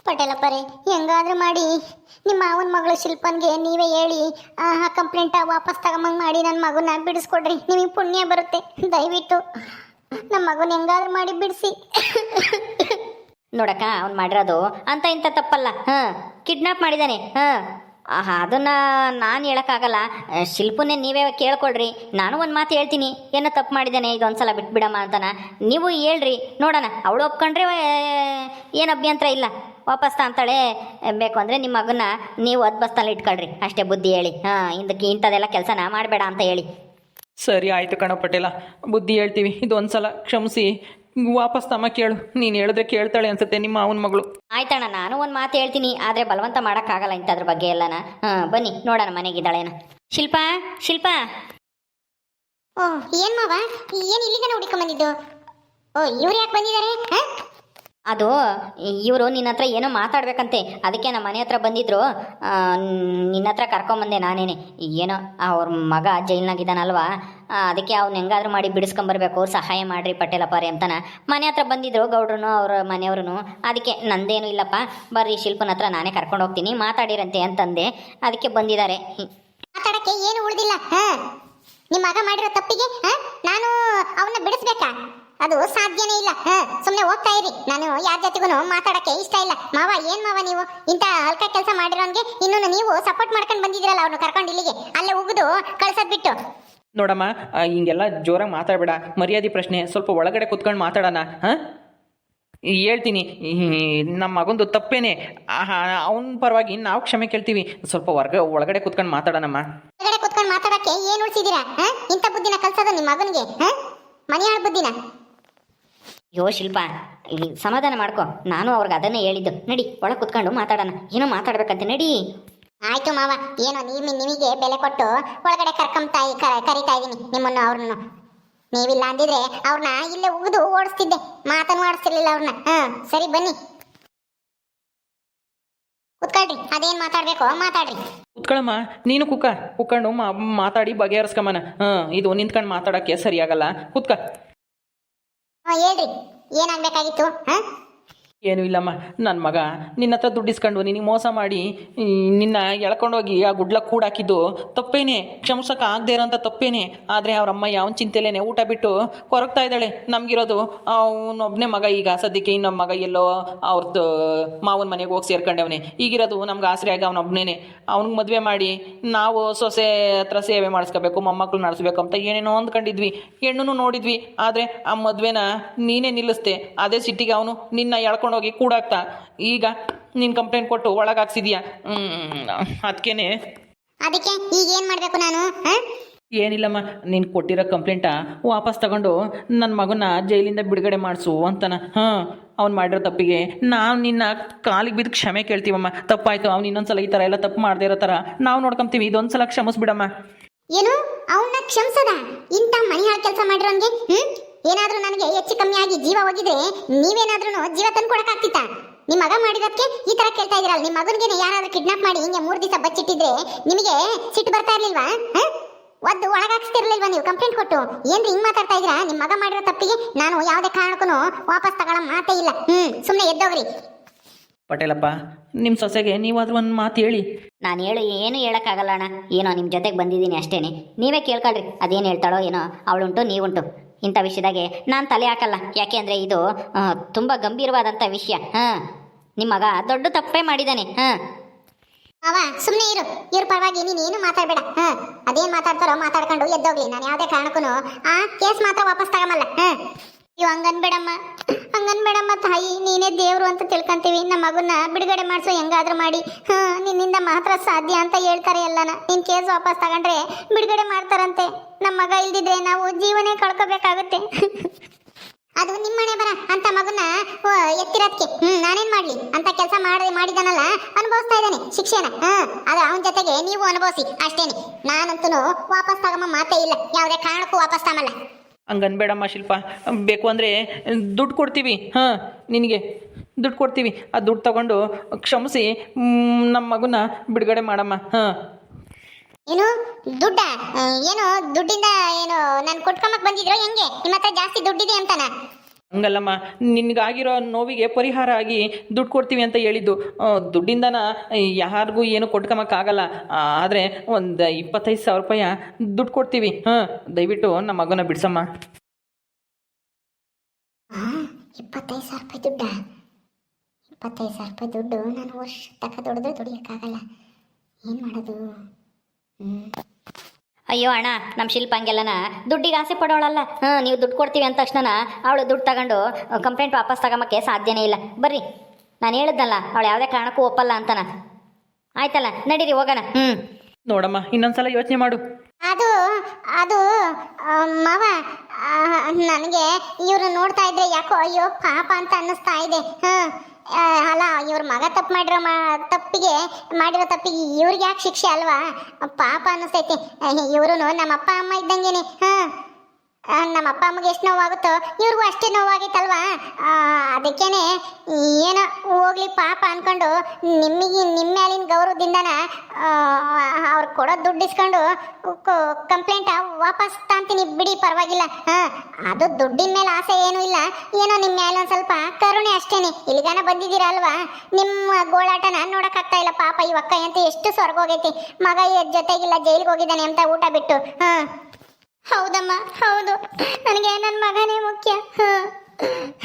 ಪಟೇಲಪ್ಪರೇ, ಹೆಂಗಾದ್ರೂ ಮಾಡಿ ನಿಮ್ಮ ಮಾವನ ಮಗಳು ಶಿಲ್ಪನ್ಗೆ ನೀವೇ ಹೇಳಿ ಆ ಕಂಪ್ಲೇಂಟ ವಾಪಸ್ ತಗೊಂಬಂಗ್ ಮಾಡಿ ನನ್ನ ಮಗನ ಬಿಡಿಸ್ಕೊಡ್ರಿ. ನಿಮಗೆ ಪುಣ್ಯ ಬರುತ್ತೆ. ದಯವಿಟ್ಟು ನಮ್ಮ ಮಗನ ಹೆಂಗಾದ್ರೂ ಮಾಡಿ ಬಿಡಿಸಿ. ನೋಡಕ್ಕ, ಅವ್ನು ಮಾಡಿರೋದು ಅಂತ ಇಂಥ ತಪ್ಪಲ್ಲ. ಕಿಡ್ನಾಪ್ ಮಾಡಿದ್ದಾನೆ. ಅದನ್ನು ನಾನು ಹೇಳೋಕ್ಕಾಗಲ್ಲ. ಶಿಲ್ಪನ್ನೇ ನೀವೇ ಕೇಳ್ಕೊಳ್ರಿ. ನಾನು ಒಂದು ಮಾತು ಹೇಳ್ತೀನಿ, ಏನೋ ತಪ್ಪು ಮಾಡಿದ್ದಾನೆ, ಇದೊಂದ್ಸಲ ಬಿಟ್ಬಿಡಮ್ಮ ಅಂತನ ನೀವು ಹೇಳ್ರಿ, ನೋಡೋಣ. ಅವಳು ಒಪ್ಕೊಂಡ್ರೆ ಏನು ಅಭ್ಯಂತರ ಇಲ್ಲ, ವಾಪಸ್ ಅಂತಾಳೆ. ಬೇಕು ಅಂದರೆ ನಿಮ್ಮ ಮಗನ್ನ ನೀವು ಬಸ್ತಲ್ಲಿ ಇಟ್ಕೊಳ್ರಿ, ಅಷ್ಟೇ ಬುದ್ಧಿ ಹೇಳಿ. ಇದಕ್ಕೆ ಇಂಥದ್ದೆಲ್ಲ ಕೆಲಸನ ಮಾಡಬೇಡ ಅಂತ ಹೇಳಿ. ಸರಿ ಆಯಿತು ಕಣೋ ಪಟೇಲ, ಬುದ್ಧಿ ಹೇಳ್ತೀವಿ. ಇದೊಂದು ಸಲ ಕ್ಷಮಿಸಿ ವಾಪಸ್ ತಮ್ಮ ಕೇಳು. ನೀನು ಹೇಳಿದ್ರೆ ಕೇಳ್ತಾಳೆ ಅನ್ಸುತ್ತೆ ನಿಮ್ಮ ಅವನ ಮಗಳು. ಆಯ್ತಣ್ಣ, ನಾನು ಒಂದು ಮಾತು ಹೇಳ್ತೀನಿ, ಆದರೆ ಬಲವಂತ ಮಾಡೋಕ್ಕಾಗಲ್ಲ ಇಂಥದ್ರ ಬಗ್ಗೆ ಎಲ್ಲನ. ಬನ್ನಿ ನೋಡೋಣ ಮನೆಗಿದ್ದಾಳೇನ. ಶಿಲ್ಪಾ, ಶಿಲ್ಪಾ. ಓಹ್, ಏನು ಮಾವ, ಏನು ಇಲ್ಲಿಗೆ ಹುಡುಕೊಂಬಂದಿದ್ದು? ಓ, ಇವ್ರು ಯಾಕೆ ಬಂದಿದ್ದಾರೆ? ಅದು ಇವರು ನಿನ್ನ ಹತ್ರ ಏನೋ ಮಾತಾಡ್ಬೇಕಂತೆ, ಅದಕ್ಕೆ ನಮ್ಮ ಮನೆ ಹತ್ರ ಬಂದಿದ್ರು. ನಿನ್ನ ಹತ್ರ ಕರ್ಕೊಂಬಂದೆ ನಾನೇನೆ. ಏನೋ ಅವ್ರ ಮಗ ಜೈಲ್ನಾಗಿದ್ದಾನಲ್ವಾ, ಅದಕ್ಕೆ ಅವ್ನು ಹೆಂಗಾದ್ರೂ ಮಾಡಿ ಬಿಡಿಸ್ಕೊಂಬರ್ಬೇಕು, ಸಹಾಯ ಮಾಡಿರಿ ಪಟೇಲಪ್ಪರೇ ಅಂತನ ಮನೆ ಹತ್ರ ಬಂದಿದ್ರು ಗೌಡ್ರು ಅವ್ರ ಮನೆಯವ್ರು. ಅದಕ್ಕೆ ನಂದೇನು ಇಲ್ಲಪ್ಪ, ಬರ್ರಿ ಶಿಲ್ಪನ ಹತ್ರ ನಾನೇ ಕರ್ಕೊಂಡು ಹೋಗ್ತೀನಿ, ಮಾತಾಡಿರಂತೆ ಅಂತಂದೆ. ಅದಕ್ಕೆ ಬಂದಿದ್ದಾರೆ. ಮಾತಾಡಕ್ಕೆ ಏನು ಉಳಿದಿಲ್ಲ. ನಿಮ್ಮ ಮಗ ಮಾಡಿರೋ ತಪ್ಪಿಗೆ ನಾನು ಅವನ್ನ ಬಿಡಿಸ್ಬೇಕಾ? ಅದು ಸಾಧ್ಯನೇ ಇಲ್ಲ. ಸುಮ್ಮನೆ ಹೋಗ್ತಾ ಇರಿ. ನಾನು ಯಾರ ಜೊತೆಗೂ ಮಾತಾಡಕ್ಕೆ ಇಷ್ಟ ಇಲ್ಲ. ಮಾವ, ಏನ್ ಮಾವ ನೀವು ಇಂಥ ಹಲ್ಕ ಕೆಲಸ ಮಾಡಿರೋನ್ಗೆ ಇನ್ನೂ ನೀವು ಸಪೋರ್ಟ್ ಮಾಡ್ಕೊಂಡು ಬಂದಿದ್ದೀರಲ್ಲ ಅವ್ರನ್ನ ಕರ್ಕೊಂಡು ಇಲ್ಲಿಗೆ, ಅಲ್ಲೇ ಉಗಿದು ಕಳ್ಸೋದ್ ಬಿಟ್ಟು. ನೋಡಮ್ಮ, ಹಿಂಗೆಲ್ಲ ಜೋರಾಗಿ ಮಾತಾಡಬೇಡ. ಮರ್ಯಾದೆ ಪ್ರಶ್ನೆ, ಸ್ವಲ್ಪ ಒಳಗಡೆ ಕುತ್ಕೊಂಡು ಮಾತಾಡೋಣ. ಹೇಳ್ತೀನಿ, ನಮ್ಮ ಮಗಂದು ತಪ್ಪೇನೆ. ಅವನ ಪರವಾಗಿ ನಾವು ಕ್ಷಮೆ ಕೇಳ್ತೀವಿ. ಸ್ವಲ್ಪ ಒಳಗಡೆ ಕುತ್ಕೊಂಡು ಮಾತಾಡೋಣಮ್ಮ. ಒಳಗಡೆ ಕುತ್ಕೊಂಡು ಮಾತಾಡಕ್ಕೆ ಏನು ಉಳಿಸಿದ್ದೀರಾ? ಇಂಥ ಬುದ್ಧಿನ ಕಲ್ಸೋದು ನಿಮ್ಮ ಮಗನಿಗೆ? ಮನೆಯಾಳ ಬುದ್ಧಿನ? ಯೋ ಶಿಲ್ಪ, ಇಲ್ಲಿ ಸಮಾಧಾನ ಮಾಡ್ಕೊ. ನಾನು ಅವ್ರಿಗೆ ಅದನ್ನೇ ಹೇಳಿದ್ದು. ನಡಿ ಒಳಗೆ ಕುತ್ಕೊಂಡು ಮಾತಾಡೋಣ, ಏನೋ ಮಾತಾಡ್ಬೇಕಂತೆ, ನಡಿ. ಆಯ್ತು ಮಾವ, ಏನೋ ನಿಮಗೆ ಬೆಲೆ ಕೊಟ್ಟು ಒಳಗಡೆ ಕರಿತಾ ಇದ್ದೀನಿ ನಿಮ್ಮನ್ನು, ಅವ್ರನ್ನು. ನೀವಿಲ್ಲ ಅಂದಿದ್ರೆ ಅವ್ರನ್ನ ಇಲ್ಲೇ ಉಗಿದು ಓಡಿಸ್ತಿದ್ದೆ, ಮಾತನ್ನು ಆಡಿಸ್ತಿರ್ಲಿಲ್ಲ ಅವ್ರನ್ನ. ಸರಿ, ಬನ್ನಿ ಕುತ್ಕೊಳ್ರಿ. ಅದೇನ್ ಮಾತಾಡ್ಬೇಕೋ ಮಾತಾಡ್ರಿ. ಕುತ್ಕೊಳ್ಳಮ್ಮ, ನೀನು ಕುತ್ಕೊಂಡು ಮಾತಾಡಿ ಬಗೆಹರಿಸ್ಕಮ್ಮನ. ಇದು ನಿಂತ್ಕೊಂಡು ಮಾತಾಡೋಕ್ಕೆ ಸರಿಯಾಗಲ್ಲ. ಕುತ್ಕ. ಹೇಳ್ರಿ, ಏನಾಗಬೇಕಾಗಿತ್ತು? ಏನೂ ಇಲ್ಲಮ್ಮ, ನನ್ನ ಮಗ ನಿನ್ನ ಹತ್ರ ದುಡ್ಡಿಸ್ಕೊಂಡು ನಿನಗೆ ಮೋಸ ಮಾಡಿ ನಿನ್ನ ಎಳ್ಕೊಂಡೋಗಿ ಆ ಗುಡ್ಲ ಕೂಡಾಕಿದ್ದು ತಪ್ಪೇನೆ, ಕ್ಷಮಿಸೋಕೆ ಆಗದೆ ಇರೋಂಥ ತಪ್ಪೇನೆ. ಆದರೆ ಅವ್ರಮ್ಮ ಯಾವನ ಚಿಂತೆಲೇನೆ ಊಟ ಬಿಟ್ಟು ಕೊರಗ್ತಾ ಇದ್ದಾಳೆ. ನಮಗಿರೋದು ಅವನೊಬ್ಬನೇ ಮಗ. ಈಗ ಸದ್ಯಕ್ಕೆ ಇನ್ನೊಬ್ಬ ಮಗ ಎಲ್ಲೋ ಅವ್ರದ್ದು ಮಾವನ ಮನೆಗೆ ಹೋಗಿ ಸೇರ್ಕೊಂಡವನೇ. ಈಗಿರೋದು ನಮ್ಗೆ ಆಸರೆ ಆಗಿ ಅವನೊಬ್ಬನೇ. ಅವ್ನಿಗೆ ಮದುವೆ ಮಾಡಿ ನಾವು ಸೊಸೆ ಹತ್ರ ಸೇವೆ ಮಾಡಿಸ್ಕೋಬೇಕು, ಮೊಮ್ಮಕ್ಕಳು ನಡೆಸ್ಬೇಕು ಅಂತ ಏನೇನೋ ಅಂದ್ಕೊಂಡಿದ್ವಿ. ಹೆಣ್ಣು ನೋಡಿದ್ವಿ, ಆದರೆ ಆ ಮದುವೆನ ನೀನೇ ನಿಲ್ಲಿಸ್ದೆ. ಅದೇ ಸಿಟ್ಟಿಗೆ ಅವನು ನಿನ್ನ ಹೋಗಿ ಕೂಡಾಕ್ತಾ. ಈಗ ನೀನು ಕಂಪ್ಲೇಂಟ್ ಕೊಟ್ಟು ಒಳಗಾಕ್ಸಿದ್ಯಾ. ಅದಕ್ಕೆ ಈಗ ಏನು ಮಾಡಬೇಕು ನಾನು? ಏನಿಲ್ಲಮ್ಮ, ನೀನು ಕೊಟ್ಟಿರೋ ಕಂಪ್ಲೇಂಟ ವಾಪಸ್ ತಗೊಂಡು ನನ್ನ ಮಗನ ಜೈಲಿಂದ ಬಿಡುಗಡೆ ಮಾಡಿಸು ಅಂತನ. ಅವ್ನು ಮಾಡಿರೋ ತಪ್ಪಿಗೆ ನಾವು ನಿನ್ನ ಕಾಲಿಗೆ ಬಿದ್ದು ಕ್ಷಮೆ ಕೇಳ್ತೀವಮ್ಮ. ತಪ್ಪಾಯ್ತು, ಅವ್ನು ಇನ್ನೊಂದ್ಸಲ ಈ ಥರ ಎಲ್ಲ ತಪ್ಪು ಮಾಡದೇ ಇರೋ ಥರ ನಾವು ನೋಡ್ಕೊಂತೀವಿ. ಇದೊಂದ್ಸಲ ಕ್ಷಮಿಸ್ಬಿಡಮ್ಮ. ಏನು, ಅವನ್ನ ಕ್ಷಮಿಸದ? ಇಂಥ ಮನೆಯಾಳ ಕೆಲಸ ಮಾಡಿರೋನ್ಗೆ ಏನಾದ್ರೂ ನನಗೆ ಹೆಚ್ಚು ಕಮ್ಮಿ ಆಗಿ ಜೀವ ಹೋಗಿದ್ರೆ ನೀವೇನಾದ್ರೂ ಜೀವ ತಂದು ಕೊಡಕ್ಕಾಗ್ತಿತ್ತಾ? ನಿಮ್ಮ ಮಗ ಮಾಡಿರೋದಕ್ಕೆ ಈ ತರ ಕೇಳ್ತಾ ಇದೀರಲ್ಲ. ನಿಮ್ಮ ಮಗನಿಗೆ ಯಾರಾದ್ರೂ ಕಿಡ್ನಾಪ್ ಮಾಡಿ ಹಿಂಗೆ 3 ದಿವಸ ಬಚ್ಚಿಟ್ಟಿದ್ರೆ ನಿಮಗೆ ಸಿಟ್ಟು ಬರ್ತಾ ಇರ್ಲಿಲ್ವಾ? ಒದ್ದು ಒಳಗಾಕ್ಸ್ತಿರ್ಲಿಲ್ವಾ ನೀವು ಕಂಪ್ಲೇಂಟ್ ಕೊಟ್ಟು? ಏನ್ರಿ ಹಿಂಗ್ ಮಾತಾಡ್ತಾ ಇದೀರಾ? ನಿಮ್ಮ ಮಗ ಮಾಡಿರೋ ತಪ್ಪಿಗೆ ನಾನು ಯಾವುದೇ ಕಾರಣಕ್ಕೂ ವಾಪಸ್ ತಗೊಳ್ಳೋ ಮಾತೇ ಇಲ್ಲ. ಸುಮ್ಮನೆ ಎದ್ದೋಗ್ರಿ. ಪಟೇಲಪ್ಪ, ನಿಮ್ಮ ಸೊಸೆಗೆ ನೀವಾದ್ರೂ ಒಂದು ಮಾತು ಹೇಳಿ. ನಾನು ಏನು ಹೇಳೋಕ್ಕಾಗಲ್ಲ ಅಣ್ಣ. ಏನೋ ನಿಮ್ಮ ಜೊತೆಗೆ ಬಂದಿದ್ದೀನಿ ಅಷ್ಟೇ. ನೀವೇ ಕೇಳ್ಕೊಳ್ರಿ, ಅದೇನು ಹೇಳ್ತಾಳೋ ಏನೋ. ಅವಳುಂಟು ನೀವುಂಟು. ಇಂಥ ವಿಷಯದಾಗೆ ನಾನು ತಲೆ ಹಾಕಲ್ಲ. ಯಾಕೆ ಅಂದರೆ ಇದು ತುಂಬ ಗಂಭೀರವಾದಂಥ ವಿಷಯ. ನಿಮ್ಮ ಮಗ ದೊಡ್ಡ ತಪ್ಪೇ ಮಾಡಿದ್ದಾನೆ. ಅವ ಸುಮ್ಮನೆ ಇರು. ಇವ್ರ ಪರವಾಗಿ ನೀನು ಏನು ಮಾತಾಡಬೇಡ. ಅದೇನು ಮಾತಾಡ್ತಾರೋ ಮಾತಾಡ್ಕೊಂಡು ಎದ್ದೋಗ್ಲಿ. ನಾನು ಯಾವುದೇ ಕಾರಣಕ್ಕೂ ಆ ಕೇಸ್ ಮಾತ್ರ ವಾಪಸ್ ತಗೊಂಬಲ್ಲ. ಇವ್ ಹಂಗನ್ಬೇಡಮ್ಮ ತಾಯಿ, ನೀನೇ ದೇವ್ರು ಅಂತ ತಿಳ್ಕೊಂತೀವಿ. ನಮ್ಮ ಮಗುನ ಬಿಡುಗಡೆ ಮಾಡಿಸೋ ಹೆಂಗಾದ್ರೂ ಮಾಡಿ. ನಿನ್ನಿಂದ ಮಾತ್ರ ಸಾಧ್ಯ ಅಂತ ಹೇಳ್ತಾರೆ ಎಲ್ಲನ. ನಿನ್ ಕೇಸ್ ವಾಪಸ್ ತಗೊಂಡ್ರೆ ಬಿಡುಗಡೆ ಮಾಡ್ತಾರಂತೆ. ನಮ್ಮ ಮಗ ಇಲ್ದಿದ್ರೆ ನಾವು ಜೀವನೇ ಕಳ್ಕೋಬೇಕಾಗುತ್ತೆ. ಅದು ನಿಮ್ಮನೆ ಬರ ಅಂತ ಮಗುನ ಎತ್ತಿರೋದಕ್ಕೆ ನಾನೇನ್ ಮಾಡ್ಲಿ? ಅಂತ ಕೆಲಸ ಮಾಡಿದಾನಲ್ಲ, ಅನುಭವಿಸ್ತಾ ಇದ್ದಾನೆ ಶಿಕ್ಷೆನ. ಅದು ಅವನ ಜೊತೆಗೆ ನೀವು ಅನುಭವಿಸಿ ಅಷ್ಟೇನೆ. ನಾನಂತೂ ವಾಪಸ್ ತಗೊಂಬ ಮಾತೇ ಇಲ್ಲ, ಯಾವುದೇ ಕಾರಣಕ್ಕೂ ವಾಪಸ್ ತಗೊಲ್ಲ. ಹಂಗನ್ಬೇಡಮ್ಮ ಶಿಲ್ಪ. ಬೇಕು ಅಂದರೆ ದುಡ್ಡು ಕೊಡ್ತೀವಿ. ನಿನಗೆ ದುಡ್ಡು ಕೊಡ್ತೀವಿ. ಆ ದುಡ್ಡು ತಗೊಂಡು ಕ್ಷಮಿಸಿ ನಮ್ಮ ಮಗುನ ಬಿಡುಗಡೆ ಮಾಡಮ್ಮ. ಏನು ದುಡ್ಡ? ಏನು ದುಡ್ಡಿಂದ ಏನು ನಾನು ಕೊಟ್ಕೊಂಬಕ್ ಬಂದಿದ್ರೋ ಹೆಂಗೆ? ನಿಮ್ಮ ಹತ್ರ ಜಾಸ್ತಿ ದುಡ್ಡಿದೆ ಅಂತಾನ? ಹಂಗಲ್ಲಮ್ಮ, ನಿನ್ಗಾಗಿರೋ ನೋವಿಗೆ ಪರಿಹಾರ ಆಗಿ ದುಡ್ಡು ಕೊಡ್ತೀವಿ ಅಂತ ಹೇಳಿದ್ದು. ದುಡ್ಡಿಂದನ ಯಾರಿಗೂ ಏನು ಕೊಟ್ಕೊಂಬಕ್ಕಾಗಲ್ಲ. ಆದರೆ ಒಂದು 25,000 ರೂಪಾಯಿ ದುಡ್ಡು ಕೊಡ್ತೀವಿ. ದಯವಿಟ್ಟು ನಮ್ಮ ಮಗನ ಬಿಡ್ಸಮ್ಮ. 25,000 ರೂಪಾಯಿ ದುಡ್ಡ? 25,000 ರೂಪಾಯಿ ದುಡ್ಡು ನಾನು ವರ್ಷ ತಕ್ಕ ದುಡಿಯೋಕ್ಕಾಗಲ್ಲ. ಏನು ಮಾಡೋದು? ಅಯ್ಯೋ ಅಣ್ಣ, ನಮ್ಮ ಶಿಲ್ಪ ಹಂಗೆಲ್ಲನ ದುಡ್ಡಿಗೆ ಆಸೆ ಪಡೋಳಲ್ಲ. ನೀವು ದುಡ್ಡು ಕೊಡ್ತೀವಿ ಅಂದ ತಕ್ಷಣ ಅವಳು ದುಡ್ಡು ತಗೊಂಡು ಕಂಪ್ಲೇಂಟ್ ವಾಪಸ್ ತಗೊಂಬಕ್ಕೆ ಸಾಧ್ಯನೇ ಇಲ್ಲ. ಬರ್ರಿ, ನಾನು ಹೇಳಿದ್ನಲ್ಲ ಅವಳು ಯಾವುದೇ ಕಾರಣಕ್ಕೂ ಒಪ್ಪಲ್ಲ ಅಂತನ. ಆಯ್ತಲ್ಲ, ನಡೀರಿ ಹೋಗೋಣ. ನೋಡಮ್ಮ, ಇನ್ನೊಂದ್ಸಲ ಯೋಚನೆ ಮಾಡು. ಅದು ಅದು ಮಾವ, ನನಗೆ ಇವರು ನೋಡ್ತಾ ಇದ್ರೆ ಯಾಕೋ ಅಯ್ಯೋ ಪಾಪ ಅಂತ ಅನ್ನಿಸ್ತಾ ಇದೆ. ಅಲ್ಲ, ಇವ್ರ ಮಗ ತಪ್ಪು ಮಾಡಿರೋ ತಪ್ಪಿಗೆ ಇವ್ರಿಗೆ ಯಾಕೆ ಶಿಕ್ಷೆ ಅಲ್ವಾ? ಪಾಪ ಅನ್ನಿಸ್ತೈತೆ. ಇವರು ನಮ್ಮ ಅಪ್ಪ ಅಮ್ಮ ಇದ್ದಂಗೆನೆ. ನಮ್ಮ ಅಪ್ಪ ಅಮ್ಮಗೆ ಎಷ್ಟು ನೋವಾಗುತ್ತೋ ಇವ್ರಿಗೂ ಅಷ್ಟೇ ನೋವಾಗೈತಲ್ವಾ? ಅದಕ್ಕೇನೆ ಏನೋ ಹೋಗ್ಲಿ ಪಾಪ ಅನ್ಕೊಂಡು ನಿಮ್ಮ ಮೇಲಿನ ಗೌರವದಿಂದನ ಅವ್ರು ಕೊಡೋ ದುಡ್ಡು ಇಸ್ಕೊಂಡು ಕಂಪ್ಲೇಂಟ್ ವಾಪಸ್ ತಾಂತೀನಿ ಬಿಡಿ, ಪರವಾಗಿಲ್ಲ. ಅದು ದುಡ್ಡಿನ ಮೇಲೆ ಆಸೆ ಏನೂ ಇಲ್ಲ, ಏನೋ ನಿಮ್ಮ ಮೇಲೆ ಒಂದು ಸ್ವಲ್ಪ ಕರುಣೆ ಅಷ್ಟೇನೆ. ಇಲ್ಲಿಗಾನ ಬಂದಿದ್ದೀರಲ್ವಾ, ನಿಮ್ಮ ಗೋಳಾಟನ ನೋಡೋಕ್ಕಾಗ್ತಾ ಇಲ್ಲ. ಪಾಪ ಈ ಅಕ್ಕ ಅಂತ ಎಷ್ಟು ಸ್ವರ್ಗೋಗೈತಿ. ಮಗ ಜೊತೆಗಿಲ್ಲ, ಜೈಲಿಗೆ ಹೋಗಿದ್ದಾನೆ ಅಂತ ಊಟ ಬಿಟ್ಟು. ಹೌದಮ್ಮ, ಹೌದು, ನನಗೆ ನನ್ನ ಮಗನೇ ಮುಖ್ಯ.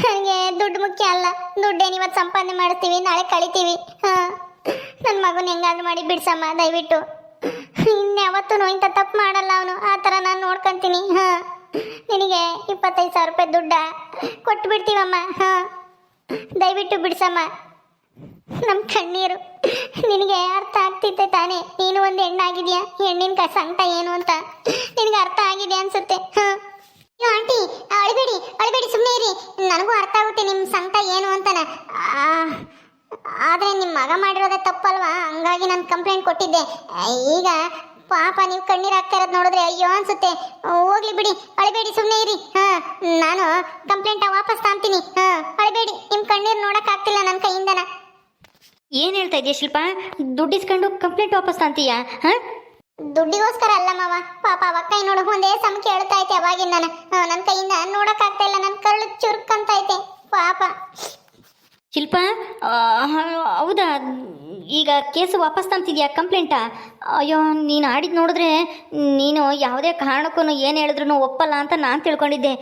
ನನಗೆ ದುಡ್ಡು ಮುಖ್ಯ ಅಲ್ಲ. ದುಡ್ಡೇನು ಇವತ್ತು ಸಂಪಾದನೆ ಮಾಡ್ತೀವಿ, ನಾಳೆ ಕಳಿತೀವಿ. ನನ್ನ ಮಗನ ಹೆಂಗಾದ್ರೂ ಮಾಡಿ ಬಿಡ್ಸಮ್ಮ ದಯವಿಟ್ಟು. ಇನ್ಯಾವತ್ತೂ ಇಂಥ ತಪ್ಪು ಮಾಡಲ್ಲ ಅವನು. ಆ ಥರ ನಾನು ನೋಡ್ಕೊತೀನಿ. ನಿನಗೆ 25,000 ರೂಪಾಯಿ ದುಡ್ಡ ಕೊಟ್ಟು ಬಿಡ್ತೀವಮ್ಮ. ದಯವಿಟ್ಟು ಬಿಡ್ಸಮ್ಮ. ನಮ್ಮ ಕಣ್ಣೀರು ನಿನಗೆ ಅರ್ಥ ಆಗ್ತಿತ್ತೆ ತಾನೇ? ನೀನು ಒಂದು ಹೆಣ್ಣಾಗಿದ್ಯಾ, ಹೆಣ್ಣಿನ ಸಂಕಟ ಏನು ಅಂತ ನಿನಗೆ ಅರ್ಥ ಆಗಿದೆ ಅನ್ಸುತ್ತೆ. ಆಂಟಿ, ಅಳಬೇಡಿ, ಸುಮ್ಮನೆ ಇರಿ. ನನಗೂ ಅರ್ಥ ಆಗುತ್ತೆ ನಿಮ್ಮ ಸಂಕಟ ಏನು ಅಂತನ. ಆದರೆ ನಿಮ್ಮ ಮಗ ಮಾಡಿರೋದೇ ತಪ್ಪಲ್ವಾ? ಹಂಗಾಗಿ ನಾನು ಕಂಪ್ಲೇಂಟ್ ಕೊಟ್ಟಿದ್ದೆ. ಈಗ ಪಾಪ ನೀವು ಕಣ್ಣೀರು ಹಾಕ್ತಾ ಇರೋದು ನೋಡಿದ್ರೆ ಅಯ್ಯೋ ಅನ್ಸುತ್ತೆ. ಹೋಗ್ಲಿ ಬಿಡಿ, ಅಳಬೇಡಿ, ಸುಮ್ಮನೆ ಇರಿ. ನಾನು ಕಂಪ್ಲೇಂಟ್ ವಾಪಸ್ ತಾಂತೀನಿ. ಅಳಬೇಡಿ, ನಿಮ್ಮ ಕಣ್ಣೀರು ನೋಡೋಕ್ಕಾಗ್ತಿಲ್ಲ ನನ್ನ ಕೈಯಿಂದನ. ಏನು ಹೇಳ್ತಾ ಇದೆಯಾ ಶಿಲ್ಪ? ದುಡ್ಡು ಇಸ್ಕೊಂಡು ಕಂಪ್ಲೇಂಟ್ ವಾಪಸ್ ತಾಂತೀಯಾ? ದುಡ್ಡಿಗೋಸ್ಕರ ಅಲ್ಲ ಮಾವ, ಪಾಪ ಅವಕ್ಕ ನೋಡು ಒಂದೇ ಸಮಕ್ಕೆ ಹೇಳ್ತಾ ಐತೆ ಅವಾಗಿಂದ. ನನ್ನ ಕೈಯಿಂದ ನೋಡೋಕ್ಕಾಗ್ತಾ ಇಲ್ಲ, ನನ್ನ ಕರಳು ಚುರುಕಂತ ಐತೆ ಪಾಪ. ಶಿಲ್ಪ, ಹೌದಾ? ಈಗ ಕೇಸು ವಾಪಸ್ ತಂತಿದ್ಯಾ, ಕಂಪ್ಲೇಂಟಾ? ಅಯ್ಯೋ, ನೀನು ಆಡಿದ್ದು ನೋಡಿದ್ರೆ ನೀನು ಯಾವುದೇ ಕಾರಣಕ್ಕೂ ಏನು ಹೇಳಿದ್ರು ಒಪ್ಪಲ್ಲ ಅಂತ ನಾನು ತಿಳ್ಕೊಂಡಿದ್ದೆ.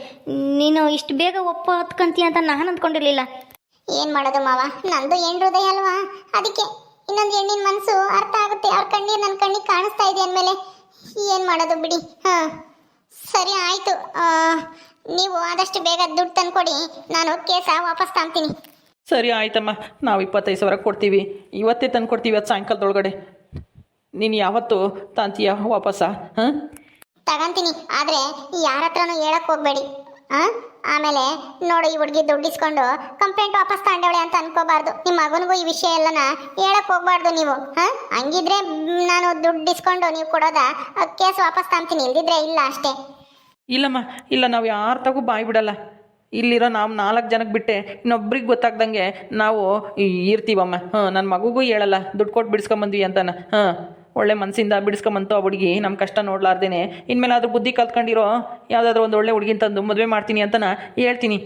ನೀನು ಇಷ್ಟು ಬೇಗ ಒಪ್ಪತ್ಕಂತೀಯ ಅಂತ ನಾನು ಅಂದ್ಕೊಂಡಿರಲಿಲ್ಲ. ಏನು ಮಾಡೋದು ಮಾವ, ನಂದು ಹೆಣ್ಣು ಹೃದಯ ಅಲ್ವಾ, ಅದಕ್ಕೆ ಇನ್ನೊಂದು ಹೆಣ್ಣಿನ ಮನಸ್ಸು ಅರ್ಥ ಆಗುತ್ತೆ. ಅವ್ರ ಕಣ್ಣೀರು ನನ್ನ ಕಣ್ಣಿಗೆ ಕಾಣಿಸ್ತಾ ಇದೆ ಅಂದಮೇಲೆ ಏನು ಮಾಡೋದು ಬಿಡಿ. ಸರಿ ಆಯಿತು, ನೀವು ಆದಷ್ಟು ಬೇಗ ದುಡ್ಡು ತಂದ್ಕೊಡಿ, ನಾನು ಕೇಸ ವಾಪಸ್ ತಾಂತೀನಿ. ಸರಿ ಆಯ್ತಮ್ಮ, ನಾವು 25,000 ಕೊಡ್ತೀವಿ. ಇವತ್ತೇ ತಂದು ಕೊಡ್ತೀವಿ, ಇವತ್ತು ಸಾಯಂಕಾಲದೊಳಗಡೆ. ನೀನು ಯಾವತ್ತು ತಾಂತೀಯ ವಾಪಸ್ಸಾ? ತಗೊಂತೀನಿ, ಆದರೆ ಯಾರ ಹತ್ರನೂ ಹೇಳಕ್ಕೆ ಹೋಗಬೇಡಿ. ಆಮೇಲೆ ನೋಡು, ಈ ಹುಡುಗಿ ದುಡ್ಡಿಸ್ಕೊಂಡು ಕಂಪ್ಲೇಂಟ್ ವಾಪಸ್ ತಗೊಂಡವಳೆ ಅಂತ ಅನ್ಕೋಬಾರ್ದು. ನಿಮ್ಮ ಮಗನಿಗೂ ಈ ವಿಷಯ ಎಲ್ಲನ ಹೇಳಕ್ ಹೋಗ್ಬಾರ್ದು ನೀವು. ಹಂಗಿದ್ರೆ ನಾನು ದುಡ್ಡಿಸ್ಕೊಂಡು ನೀವು ಕೊಡೋದ ಕೇಸ್ ವಾಪಸ್ ತಾಂತೀನಿ, ಇಲ್ದಿದ್ರೆ ಇಲ್ಲ ಅಷ್ಟೇ. ಇಲ್ಲಮ್ಮ, ಇಲ್ಲ, ನಾವು ಯಾರ ತಗೋ ಬಾಯಿ ಬಿಡಲ್ಲ. ಇಲ್ಲಿರೋ ನಾವು 4 ಜನಕ್ಕೆ ಬಿಟ್ಟೆ ಇನ್ನೊಬ್ರಿಗೆ ಗೊತ್ತಾಗ್ದಂಗೆ ನಾವು ಇರ್ತೀವಮ್ಮ. ನನ್ನ ಮಗುಗೂ ಹೇಳಲ್ಲ ದುಡ್ಡು ಕೊಟ್ಟು ಬಿಡಿಸ್ಕೊಂಬಂದ್ವಿ ಅಂತಾನೆ. ಒಳ್ಳೆ ಮನಸ್ಸಿಂದ ಬಿಡಿಸ್ಕೊಂಬಂತು ಆ ಹುಡುಗಿ, ನಮ್ಮ ಕಷ್ಟ ನೋಡ್ಲಾರ್ದೇನೆ. ಇನ್ಮೇಲೆ ಅದ್ರ ಬುದ್ಧಿ ಕಲ್ತ್ಕೊಂಡಿರೋ ಯಾವುದಾದ್ರೂ ಒಂದು ಒಳ್ಳೆ ಹುಡುಗಿನ ತಂದು ಮದುವೆ ಮಾಡ್ತೀನಿ ಅಂತ ಹೇಳ್ತೀನಿ.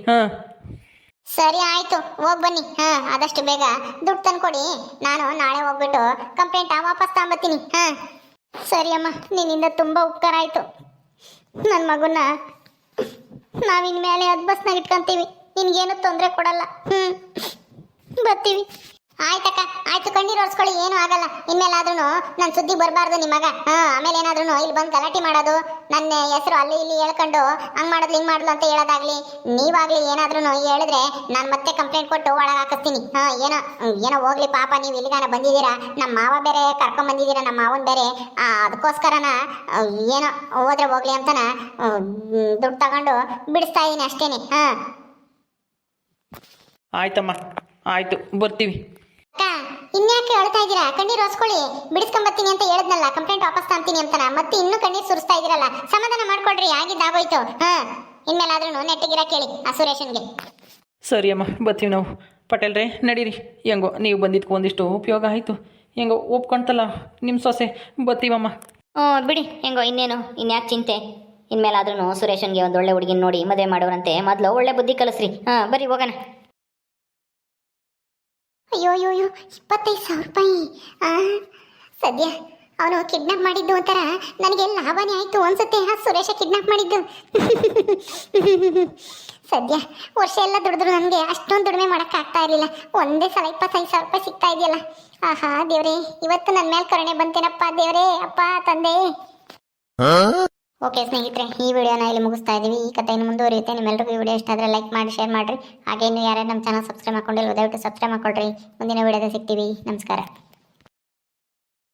ಸರಿ ಆಯ್ತು, ಹೋಗಿ ಬನ್ನಿ. ಆದಷ್ಟು ಬೇಗ ದುಡ್ಡು ತಂದ್ಕೊಡಿ, ನಾನು ನಾಳೆ ಹೋಗ್ಬಿಟ್ಟು ಕಂಪ್ಲೇಂಟ್ ವಾಪಸ್ ತಗೊಂಬತ್ತೀನಿ. ಸರಿ ಅಮ್ಮ, ನಿನ್ನಿಂದ ತುಂಬ ಉಪಕಾರ ಆಯಿತು. ನನ್ನ ಮಗುನ ನಾವಿನ್ಮೇಲೆ ಬಸ್ನಾಗ ಇಟ್ಕೊಂತೀವಿ, ನಿನ್ಗೇನು ತೊಂದರೆ ಕೊಡಲ್ಲ. ಬರ್ತೀವಿ. ಆಯ್ತಕ್ಕ, ಆಯ್ತು, ಕಣ್ಣೀರು ಒರೆಸ್ಕೊಳ್ಳಿ, ಏನೂ ಆಗಲ್ಲ. ಇನ್ಮೇಲಾದ್ರೂ ನನ್ನ ಸುದ್ದಿ ಬರಬಾರ್ದು ನಿಮ್ಮ ಮಗ. ಆಮೇಲೆ ಏನಾದ್ರೂ ಇಲ್ಲಿ ಬಂದು ಗಲಾಟೆ ಮಾಡೋದು, ನನ್ನ ಹೆಸರು ಅಲ್ಲಿ ಇಲ್ಲಿ ಹೇಳ್ಕೊಂಡು ಹಂಗೆ ಮಾಡೋದು ಹಿಂಗೆ ಮಾಡೋದು ಅಂತ ಹೇಳೋದಾಗ್ಲಿ, ನೀವಾಗಲಿ ಏನಾದ್ರೂ ಹೇಳಿದ್ರೆ ನಾನು ಮತ್ತೆ ಕಂಪ್ಲೇಂಟ್ ಕೊಟ್ಟು ಒಳಗೆ ಹಾಕಿಸ್ತೀನಿ. ಏನೋ ಹೋಗ್ಲಿ ಪಾಪ, ನೀವು ಇಲ್ಲಿಗಾನ ಬಂದಿದ್ದೀರಾ, ನಮ್ಮ ಮಾವ ಬೇರೆ ಕರ್ಕೊಂಬಂದಿದ್ದೀರಾ, ನಮ್ಮ ಮಾವನ ಬೇರೆ. ಅದಕ್ಕೋಸ್ಕರನ ಏನೋ ಹೋದ್ರೆ ಹೋಗ್ಲಿ ಅಂತನ ದುಡ್ಡು ತಗೊಂಡು ಬಿಡಿಸ್ತಾ ಇದ್ದೀನಿ ಅಷ್ಟೇನೆ. ಆಯ್ತಮ್ಮ, ಆಯಿತು, ಬರ್ತೀವಿ. ಅಕ್ಕ, ಇನ್ಯಾಕೆ ಹೇಳ್ತಾ ಇದ್ದೀರಾ? ಕಣ್ಣೀರು ಒರೆಸ್ಕೊಳ್ಳಿ, ಬಿಡಿಸ್ಕೊಂಬತ್ತೀನಿ ಅಂತ ಹೇಳಿದ್ನಲ್ಲ, ಕಂಪ್ಲೇಂಟ್ ವಾಪಸ್ ತಾಂತೀನಿ ಅಂತನ, ಮತ್ತೆ ಇನ್ನೂ ಕಣ್ಣೀರು ಸುರಿಸ್ತಾ ಇದ್ದೀರಲ್ಲ, ಸಮಾಧಾನ ಮಾಡ್ಕೊಡ್ರಿ, ಆಗಿದ್ದಾಗೋಯ್ತು. ಇನ್ಮೇಲಾದ್ರೂ ನೆಟ್ಟಿಗಿರ ಕೇಳಿ ಆ ಸುರೇಶನ್ಗೆ. ಸರಿ ಅಮ್ಮ, ಬರ್ತೀವಿ ನಾವು. ಪಟೇಲ್ರೇ, ನಡೀರಿ. ಹೆಂಗೋ ನೀವು ಬಂದಿದ್ದಕ್ಕೆ ಒಂದಿಷ್ಟು ಉಪಯೋಗ ಆಯಿತು. ಹೆಂಗೋ ಒಪ್ಕೊಂತಲ್ಲ ನಿಮ್ಮ ಸೊಸೆ. ಬರ್ತೀವಮ್ಮ. ಬಿಡಿ, ಹೆಂಗೋ ಇನ್ನೇನು, ಇನ್ಯಾಕೆ ಚಿಂತೆ. ಇನ್ಮೇಲಾದ್ರೂ ಸುರೇಶನ್ಗೆ ಒಂದು ಒಳ್ಳೆ ಹುಡುಗಿನ ನೋಡಿ ಮದುವೆ ಮಾಡೋರಂತೆ ಮೊದಲು ಒಳ್ಳೆ ಬುದ್ಧಿ ಕಲಿಸ್ರಿ. ಬರ್ರಿ ಹೋಗೋಣ. ಅಯ್ಯೋ ಅಯ್ಯೋ ಅಯ್ಯೋ 25,000 ರೂಪಾಯಿ. ಸದ್ಯ ಅವನು ಕಿಡ್ನಾಪ್ ಮಾಡಿದ್ದು ಒಂಥರ ನನಗೆ ಲಾಭನೇ ಆಯಿತು ಅನ್ಸುತ್ತೆ. ಸುರೇಶ ಕಿಡ್ನಾಪ್ ಮಾಡಿದ್ದು ಸದ್ಯ ವರ್ಷ ಎಲ್ಲ ದುಡಿದ್ರು ನನಗೆ ಅಷ್ಟೊಂದು ದುಡಿಮೆ ಮಾಡೋಕ್ಕಾಗ್ತಾ ಇರಲಿಲ್ಲ. ಒಂದೇ ಸಲ 25,000 ರೂಪಾಯಿ ಸಿಗ್ತಾ ಇದೆಯಲ್ಲ. ಆಹಾ ದೇವ್ರೇ, ಇವತ್ತು ನನ್ನ ಮೇಲೆ ಕರುಣೆ ಬಂತೇನಪ್ಪ ದೇವ್ರೇ, ಅಪ್ಪ ತಂದೆ. ಓಕೆ ಸ್ನೇಹಿತರೆ, ಈ ವಿಡಿಯೋನ ಇಲ್ಲಿ ಮುಗಿಸ್ತಾ ಇದ್ದೀವಿ. ಈ ಕಥೆ ಇನ್ನು ಮುಂದುವರಿಯುತ್ತೆ. ನಿಮ್ಮೆಲ್ಲರಿಗೂ ಈ ವಿಡಿಯೋ ಇಷ್ಟ ಆದರೆ ಲೈಕ್ ಮಾಡಿ, ಶೇರ್ ಮಾಡಿರಿ. ಹಾಗೆ ಇನ್ನು ಯಾರ್ಯಾರು ನಮ್ಮ ಚಾನಲ್ ಸಬ್ಸ್ಕ್ರೈಬ್ ಮಾಡ್ಕೊಂಡಿಲ್ಲ ದಯವಿಟ್ಟು ಸಬ್ಸ್ಕ್ರೈಬ್ ಮಾಡ್ಕೊಳ್ರಿ. ಮುಂದಿನ ವಿಡಿಯೋದಲ್ಲಿ ಸಿಗ್ತೀವಿ. ನಮಸ್ಕಾರ.